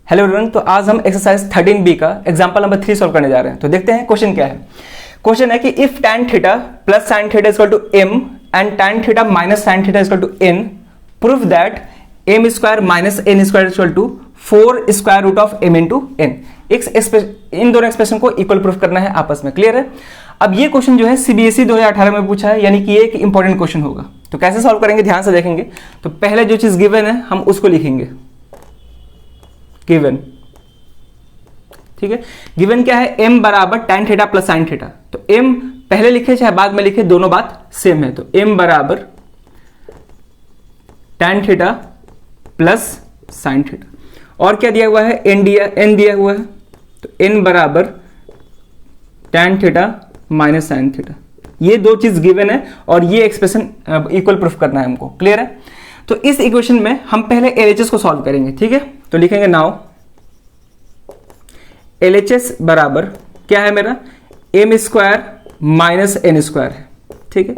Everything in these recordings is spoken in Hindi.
हेलो एवरीवन, तो आज हम एक्सरसाइज 13B का एग्जांपल नंबर 3 सॉल्व करने जा रहे हैं। तो देखते हैं क्वेश्चन क्या है। क्वेश्चन है कि if tan theta plus sin theta equal to m and tan theta minus sin theta equal to n, prove that m square minus n square equal to 4 square root of m into n। इन दोनों एक्सप्रेशन को इक्वल प्रूफ करना है आपस में। क्लियर है। अब ये क्वेश्चन जो है सीबीएसई 2018 में पूछा है, यानी कि ये एक इंपॉर्टेंट क्वेश्चन होगा। तो कैसे सॉल्व करेंगे ध्यान से देखेंगे। तो पहले जो चीज गिवन है हम उसको लिखेंगे, गिवन। ठीक है, गिवन क्या है, m बराबर tan theta plus sin theta. तो m पहले लिखे चाहे बाद में लिखे, दोनों बात सेम है। तो m बराबर tan theta plus sin theta, और क्या दिया हुआ है, n दिया हुआ है। तो n बराबर tan theta minus sin theta. ये दो चीज गिवन है और ये एक्सप्रेशन इक्वल प्रूफ करना है हमको। क्लियर है। तो इस इक्वेशन में हम पहले LHS को सॉल्व करेंगे। ठीक है, तो लिखेंगे नाउ LHS बराबर क्या है मेरा, m square minus n square है। ठीक है,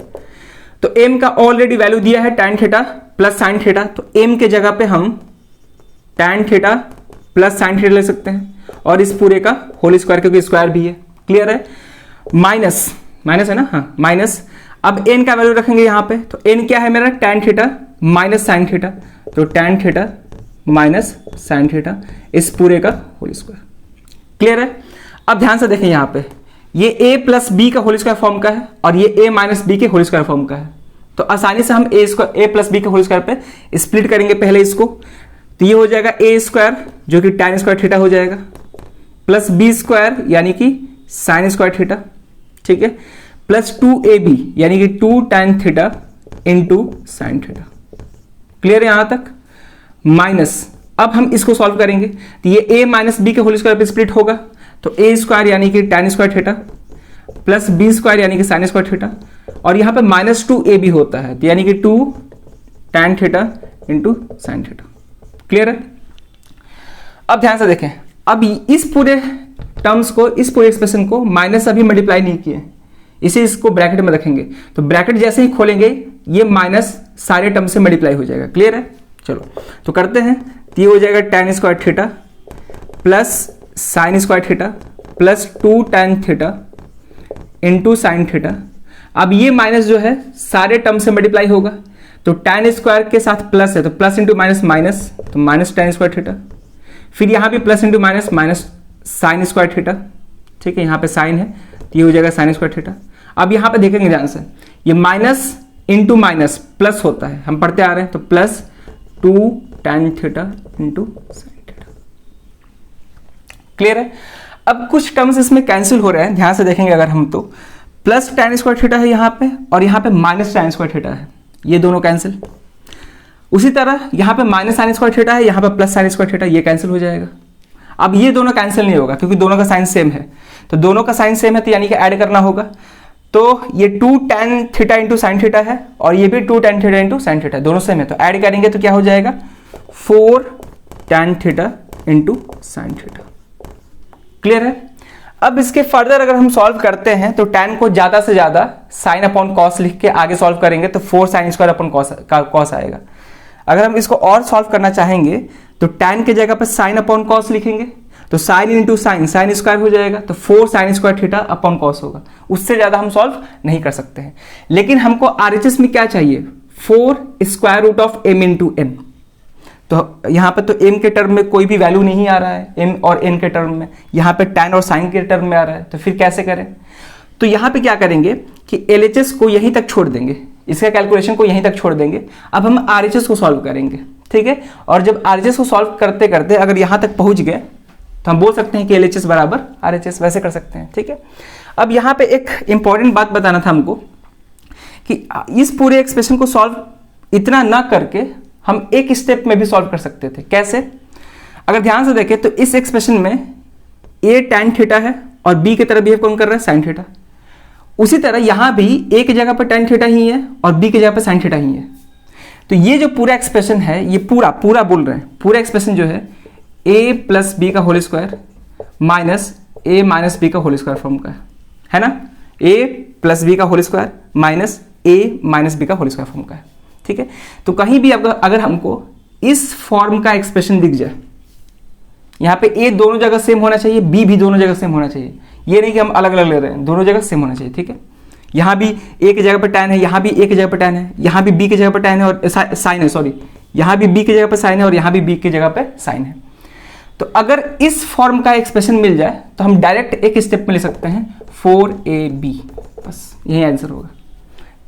तो m का ऑलरेडी वैल्यू दिया है tan theta plus sin theta. तो m के जगह पे हम tan theta plus sin theta ले सकते हैं, और इस पूरे का होल स्क्वायर, क्योंकि स्क्वायर भी है। क्लियर है। माइनस है ना, हाँ माइनस। अब n का वैल्यू रखेंगे यहां पे। तो n क्या है मेरा, tan theta minus sin theta. तो tan theta minus sin theta, इस पूरे का होल स्क्वायर। क्लियर है। अब ध्यान से देखें, यहां पे ये a प्लस बी का होल स्क्वायर फॉर्म का है और ये a माइनस बी के होल स्क्वायर फॉर्म का है। तो आसानी से हम a प्लस बी के होल स्क्वायर पे स्प्लिट करेंगे पहले इसको। तो ये हो जाएगा a स्क्वायर जो कि tan स्क्वायर थीटा हो जाएगा, प्लस बी स्क्वायर यानी कि sin स्क्वायर थीटा। ठीक है, प्लस 2ab यानी कि 2 tan theta into sin theta. Clear है यहां तक। माइनस, अब हम इसको सॉल्व करेंगे। तो ये a माइनस बी के होल स्क्वायर पे स्प्लिट होगा। तो a स्क्वायर यानी कि tan square theta plus B square यानी कि sin स्क्वायर थीटा, और यहां पे माइनस 2ab होता है, तो यानी कि 2 tan theta into sin theta. Clear है। अब ध्यान से देखें, अब इस पूरे टर्म्स को, इस पूरे एक्सप्रेशन को माइनस अभी मल्टीप्लाई नहीं किए, इसे इसको ब्रैकेट में रखेंगे। तो ब्रैकेट जैसे ही खोलेंगे ये माइनस सारे टर्म से मल्टीप्लाई हो जाएगा। क्लियर है। चलो तो करते हैं। तो ये हो जाएगा tan square theta plus sin square theta plus 2 tan theta into sin theta. अब ये माइनस जो है सारे टर्म से मल्टीप्लाई होगा। तो tan स्क्वायर के साथ प्लस है, तो प्लस इंटू माइनस माइनस, तो माइनस tan स्क्वायर थीटा। फिर यहाँ भी plus into minus minus sin square theta. ठीक है, यहाँ पे साइन है तो ये हो जाएगा sin स्क्वायर थीटा। अब यहाँ पे देखेंगे ध्यान से, ये माइनस इंटू माइनस प्लस होता है, हम पढ़ते आ रहे हैं। तो plus 2 tan theta into sin theta. Clear है। अब कुछ टर्म्स इसमें कैंसिल हो रहे हैं, ध्यान से देखेंगे अगर हम, तो प्लस tan स्क्वायर थीटा है यहाँ पे, और यहाँ पे माइनस tan स्क्वायर थीटा है, ये दोनों कैंसिल। उसी तरह यहाँ पे माइनस sin स्क्वायर थीटा है, यहाँ पे प्लस sin स्क्वायर थीटा, ये कैंसिल हो जाएगा। अब ये दोनों कैंसिल नहीं होगा क्योंकि दोनों का साइन सेम है। तो दोनों का साइन सेम है, तो यानी कि ऐड करना होगा। तो ये 2 tan theta into sine theta है, और ये भी 2 tan theta into sine theta, दोनों सेम है। तो ऐड करेंगे तो क्या हो जाएगा, 4 tan theta into sine theta. Clear है। अब इसके फर्दर अगर हम सॉल्व करते हैं तो tan को ज्यादा से ज्यादा साइन अपॉन कॉस लिख के आगे सॉल्व करेंगे तो 4 sin स्क्वायर अपॉन कॉस आएगा। अगर हम इसको और सॉल्व करना चाहेंगे तो tan के जगह पर साइन अपॉन कॉस लिखेंगे, तो साइन इंटू साइन स्क्वायर हो जाएगा, तो 4 sin square theta upon cos होगा। उससे ज्यादा हम सॉल्व नहीं कर सकते हैं। लेकिन हमको आरएचएस में क्या चाहिए, 4 square root of m into n। तो यहाँ पे तो m के टर्म में कोई भी वैल्यू नहीं आ रहा है, m और n के टर्म में, यहाँ पे tan और sin के टर्म में आ रहा है। तो फिर कैसे करें, तो यहाँ पे क्या करेंगे कि LHS को यहीं तक छोड़ देंगे, इसका कैलकुलेशन को यहीं तक छोड़ देंगे। अब हम RHS को सॉल्व करेंगे। ठीक है, और जब RHS को सॉल्व करते करते अगर यहाँ तक पहुंच गए तो हम बोल सकते हैं कि LHS बराबर RHS, वैसे कर सकते हैं। ठीक है। अब यहाँ पे एक इंपॉर्टेंट बात बताना था हमको कि इस पूरे एक्सप्रेशन को सॉल्व इतना ना करके हम एक स्टेप में भी सॉल्व कर सकते थे। कैसे, अगर ध्यान से देखें तो इस एक्सप्रेशन में a tan थीटा है और b की तरह बिहेव कौन कर रहा है, sin थीटा। उसी तरह यहां भी a की जगह पर tan थीटा ही है और b की जगह पर sin थीटा ही है। तो ये जो पूरा एक्सप्रेशन है, ये पूरा बोल रहे हैं, पूरा एक्सप्रेशन जो है a प्लस बी का whole square minus a minus B का होल स्क्वायर फॉर्म का है ना। a प्लस बी का whole square minus a minus B का होल स्क्वायर फॉर्म का है। ठीक है, तो कहीं भी अगर हमको इस फॉर्म का एक्सप्रेशन दिख जाए, यहाँ पे ए दोनों जगह सेम होना चाहिए, बी भी दोनों जगह सेम होना चाहिए, ये नहीं कि हम अलग अलग ले रहे हैं, दोनों जगह सेम होना चाहिए, ठीक है। यहाँ भी ए की जगह पर tan है, यहाँ भी ए की जगह पर tan है, यहाँ भी बी की जगह पर tan है और साइन है, सॉरी यहाँ भी बी की जगह पर साइन है और यहाँ भी बी की जगह पर साइन है। तो अगर इस फॉर्म का एक्सप्रेशन मिल जाए तो हम डायरेक्ट एक स्टेप में ले सकते हैं 4ab, बस यही आंसर होगा।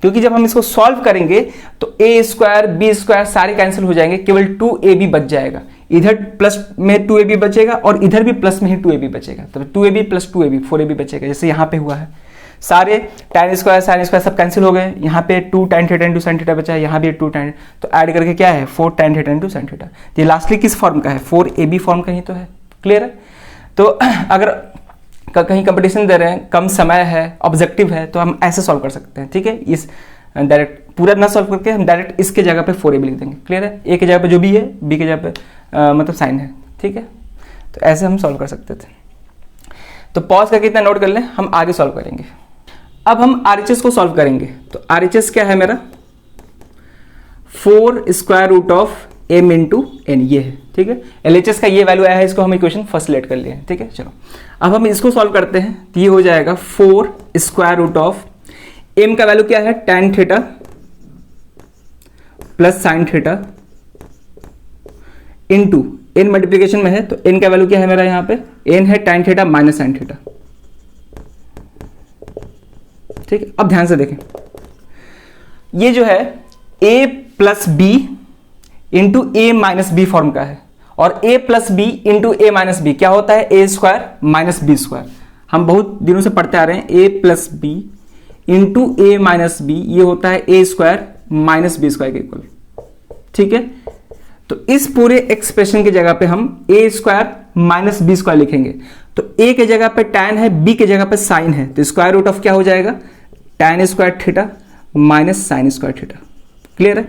क्योंकि जब हम इसको सॉल्व करेंगे तो a स्क्वायर बी स्क्वायर सारे कैंसिल हो जाएंगे, केवल 2ab बच जाएगा। इधर प्लस में 2ab बचेगा और इधर भी प्लस में ही 2ab बचेगा, तो 2ab प्लस 2ab 4ab बचेगा, जैसे यहाँ पे हुआ है। सारे tan स्क्वायर साइन स्क्वायर सब कैंसिल हो गए, यहाँ पे 2 tan theta into sine theta बचा है, यहाँ भी 2 tan, तो ऐड करके क्या है 4 tan theta into sine theta. ये लास्टली किस फॉर्म का है, 4ab फॉर्म का ही तो है, क्लियर है। तो अगर कहीं कंपटीशन दे रहे हैं, कम समय है, ऑब्जेक्टिव है, तो हम ऐसे सॉल्व कर सकते हैं, ठीक है। इस डायरेक्ट पूरा ना सॉल्व करके हम डायरेक्ट इसके जगह पे 4ab लिख देंगे, क्लियर है। ए की जगह पे जो भी है, बी की जगह पे मतलब साइन है, ठीक है। तो ऐसे हम सॉल्व कर सकते थे। तो पॉज करके इतना नोट कर लें, हम आगे सॉल्व करेंगे। अब हम RHS को सॉल्व करेंगे। तो RHS क्या है मेरा, 4 square root of m into N, ये है, ठीक है। LHS का ये वैल्यू आया है, इसको हम इक्वेशन फर्स्ट लेट कर लिए हैं, ठीक है। चलो अब हम इसको सॉल्व करते हैं, तो ये हो जाएगा 4 स्क्वायर रूट ऑफ m का वैल्यू क्या है tan theta plus sine theta into n multiplication में है, तो n का वैल्यू क्या है मेरा, यहाँ पे n है tan theta minus sine theta, ठीक है। अब ध्यान से देखें, ये जो है a plus B into A minus B form का है, और a plus B into A minus B क्या होता है, A square minus B square. हम बहुत दिनों से पढ़ते आ रहे हैं, a plus B into A minus B, ये होता है A square minus B square के इक्वल, ठीक है। तो इस पूरे एक्सप्रेशन की जगह पे हम ए स्क्वायर माइनस बी स्क्वायर लिखेंगे। तो a के जगह पे tan है, b के जगह पे साइन है, तो स्क्वायर रूट ऑफ क्या हो जाएगा, tan square theta minus sign square theta, clear है।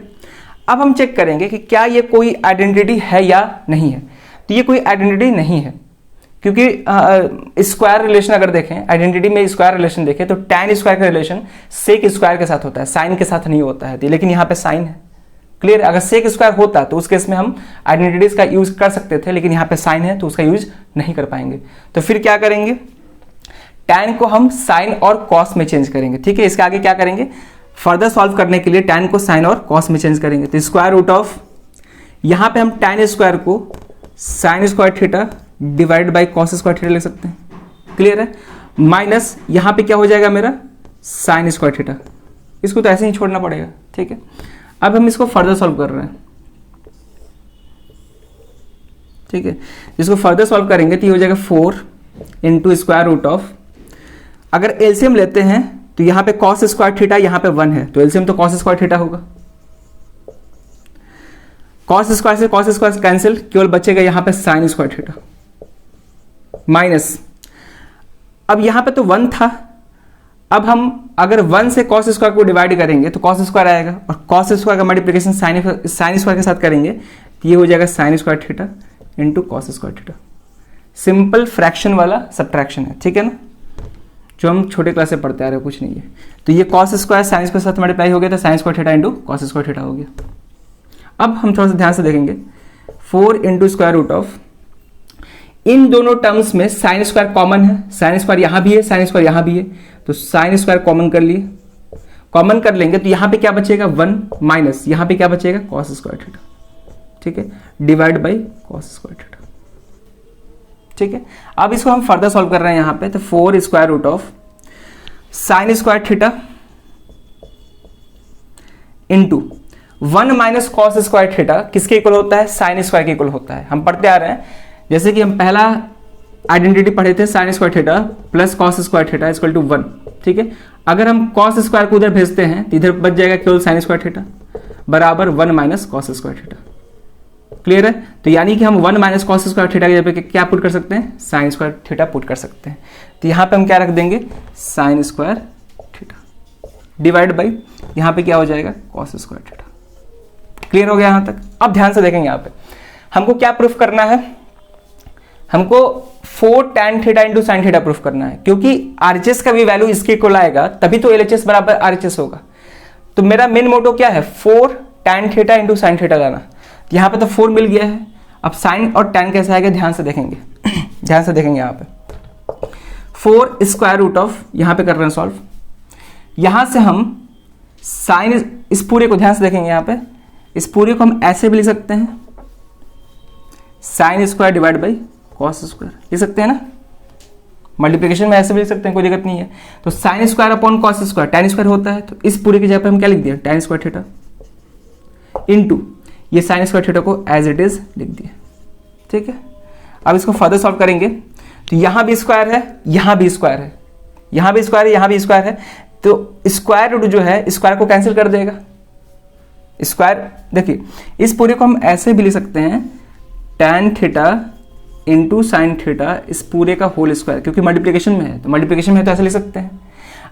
अब हम चेक करेंगे कि क्या ये कोई आइडेंटिटी है या नहीं है। तो ये कोई आइडेंटिटी नहीं है, क्योंकि स्क्वायर रिलेशन अगर देखें, आइडेंटिटी में स्क्वायर रिलेशन देखें तो tan स्क्वायर का रिलेशन सेक स्क्वायर के साथ होता है, साइन के साथ नहीं होता है, लेकिन यहाँ पे साइन है, क्लियर। अगर सेक स्क्वायर होता तो उस केस में हम आइडेंटिटीज का यूज कर सकते थे, लेकिन यहाँ पे साइन है तो उसका यूज नहीं कर पाएंगे। तो फिर क्या करेंगे, tan को हम साइन और कॉस में चेंज करेंगे, ठीक है। इसके आगे क्या करेंगे, फर्दर सॉल्व करने के लिए tan को साइन और कॉस में चेंज करेंगे। तो स्क्वायर रूट ऑफ, यहाँ पे हम tan स्क्वायर को sign square theta divide by cos square theta लिख सकते हैं, क्लियर है। माइनस यहाँ पे क्या हो जाएगा मेरा साइन स्क्वायर थीटा, इसको तो ऐसे ही छोड़ना पड़ेगा, ठीक है। अब हम इसको फर्दर सॉल्व कर रहे हैं, ठीक है। इसको फर्दर सॉल्व करेंगे तो ये हो जाएगा 4 इंटू स्क्वायर रूट ऑफ, अगर एलसीएम लेते हैं तो यहाँ पे कॉस स्क्वायर थीटा यहाँ पे 1 है, तो एलसीएम तो कॉस स्क्वायर थीटा होगा। कॉस स्क्वायर से कॉस स्क्वायर कैंसिल, केवल बचेगा यहाँ पे साइन स्क्वायर थीटा माइनस, अब यहाँ पे तो 1 था, अब हम अगर 1 से कॉस स्क्वायर को डिवाइड करेंगे तो कॉस स्क्वायर आएगा, और कॉस स्क्वायर का मल्टीप्लिकेशन साइन स्क्वायर के साथ करेंगे तो ये हो जाएगा sign square theta into cos square theta. Simple fraction वाला सब्ट्रैक्शन है, ठीक है ना, जो हम छोटे क्लास से पढ़ते आ रहे हो, कुछ नहीं है। तो ये कॉस स्क्वायर साइन स्क्वायर साथ मल्टीप्लाई हो गया, तो sign square theta into cos square theta हो गया। अब हम थोड़ा सा ध्यान से देखेंगे, 4 इंटू स्क्वायर रूट ऑफ, इन दोनों टर्म्स में साइन स्क्वायर कॉमन है, साइन स्क्वायर यहां भी है, साइन स्क्वायर यहां भी है, तो साइन स्क्वायर कॉमन कर लिए, कॉमन कर लेंगे तो यहां पे क्या बचेगा 1 माइनस, यहां पे क्या बचेगा कॉस स्क्वायर थीटा, ठीक है, divide by cos square theta, ठीक है। अब इसको हम फर्दर सॉल्व कर रहे हैं यहां पे, तो 4 square root of sine square theta into 1 minus cos square theta किसके इक्वल होता है, साइन स्क्वायर के इक्वल होता है। हम पढ़ते आ रहे हैं, जैसे कि हम पहला आइडेंटिटी पढ़े थे, sine square theta plus cos square theta equal to 1, ठीक है। अगर हम कॉस स्क्वायर को उधर भेजते हैं तो इधर बच जाएगा केवल साइन स्क्वायर थीटा बराबर 1 minus cos square theta, clear है। तो यानी कि हम 1 माइनस कॉस स्क्वायर थीटा की जगह पे क्या पुट कर सकते हैं, साइन स्क्वायर थीटा पुट कर सकते हैं। तो यहाँ पे हम क्या रख देंगे, sign square theta divide by यहाँ पे क्या हो जाएगा कॉस स्क्वायर थीटा, क्लियर हो गया यहाँ तक। अब ध्यान से देखेंगे, यहाँ पे हमको क्या प्रूफ करना है, हमको 4 tan theta into sine theta proof करना है, क्योंकि RHS का भी वैल्यू इसके इक्वल आएगा तभी तो LHS बराबर RHS होगा। तो मेरा मेन मोटो क्या है, 4 tan theta into sine theta लाना। यहाँ पे तो 4 मिल गया है, अब साइन और tan कैसे आएगा ध्यान से देखेंगे ध्यान से देखेंगे। यहाँ पे 4 स्क्वायर रूट ऑफ, यहाँ पे कर रहे हैं सॉल्व, यहां से हम साइन, इस पूरे को ध्यान से देखेंगे, यहाँ पे इस पूरे को हम ऐसे भी लिख सकते हैं, sine square divide by cos square लिख सकते हैं ना, मल्टीप्लिकेशन में ऐसे भी लिख सकते हैं, कोई दिक्कत नहीं है। तो sine square upon cos square tan square होता है, तो इस पूरे की जगह पे हम क्या लिख दिया, tan स्क्वायर थीटा इनटू ये साइन स्क्वायर थीटा को एज इट इज लिख दिया। ठीक है, अब इसको फर्दर सॉल्व करेंगे तो यहां भी स्क्वायर है, यहां भी स्क्वायर है, यहां भी स्क्वायर है, यहां भी स्क्वायर है, तो स्क्वायर रूट जो है स्क्वायर को कैंसिल कर देगा। स्क्वायर देखिए, इस पूरे को हम ऐसे भी लिख सकते हैं, tan theta into sine theta, इस पूरे का होल स्क्वायर, क्योंकि मल्टीप्लिकेशन में है, तो मल्टीप्लिकेशन में है तो ऐसे लिख सकते हैं।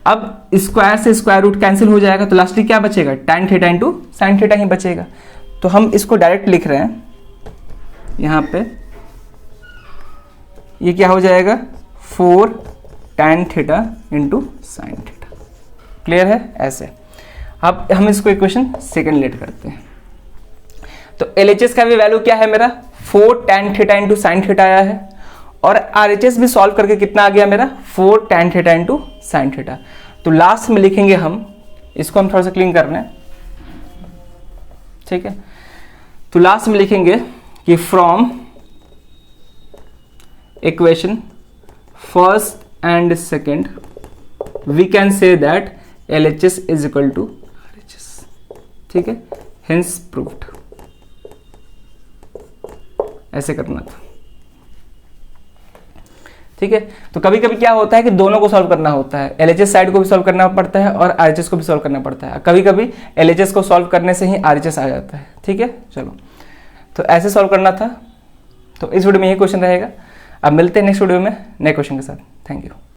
अब स्क्वायर से स्क्वायर रूट कैंसिल हो जाएगा, तो लास्टली क्या बचेगा, tan theta into sine theta ही बचेगा। तो हम इसको डायरेक्ट लिख रहे हैं यहाँ पे, ये क्या हो जाएगा 4 tan theta into sine theta. Clear है ऐसे। अब हम इसको इक्वेशन सेकंड लेट करते हैं। तो LHS का भी वैल्यू क्या है मेरा, 4 tan theta into sine theta आया है, और RHS भी सॉल्व करके कितना आ गया मेरा, 4 tan theta into sine theta. तो लास्ट में लिखेंगे हम, इसको हम थोड़ा सा क्लीन कर रहे हैं, ठीक है। तो लास्ट में लिखेंगे कि from equation first and second we can say that LHS is equal to RHS। ठीक है, हेंस प्रूव्ड। ऐसे करना था। ठीक है, तो कभी कभी क्या होता है कि दोनों को सॉल्व करना होता है, LHS साइड को भी सॉल्व करना पड़ता है और RHS को भी सॉल्व करना पड़ता है। कभी कभी LHS को सॉल्व करने से ही RHS आ जाता है। ठीक है, चलो, तो ऐसे सॉल्व करना था। तो इस वीडियो में यही क्वेश्चन रहेगा। अब मिलते हैं नेक्स्ट वीडियो में नए क्वेश्चन के साथ। Thank you.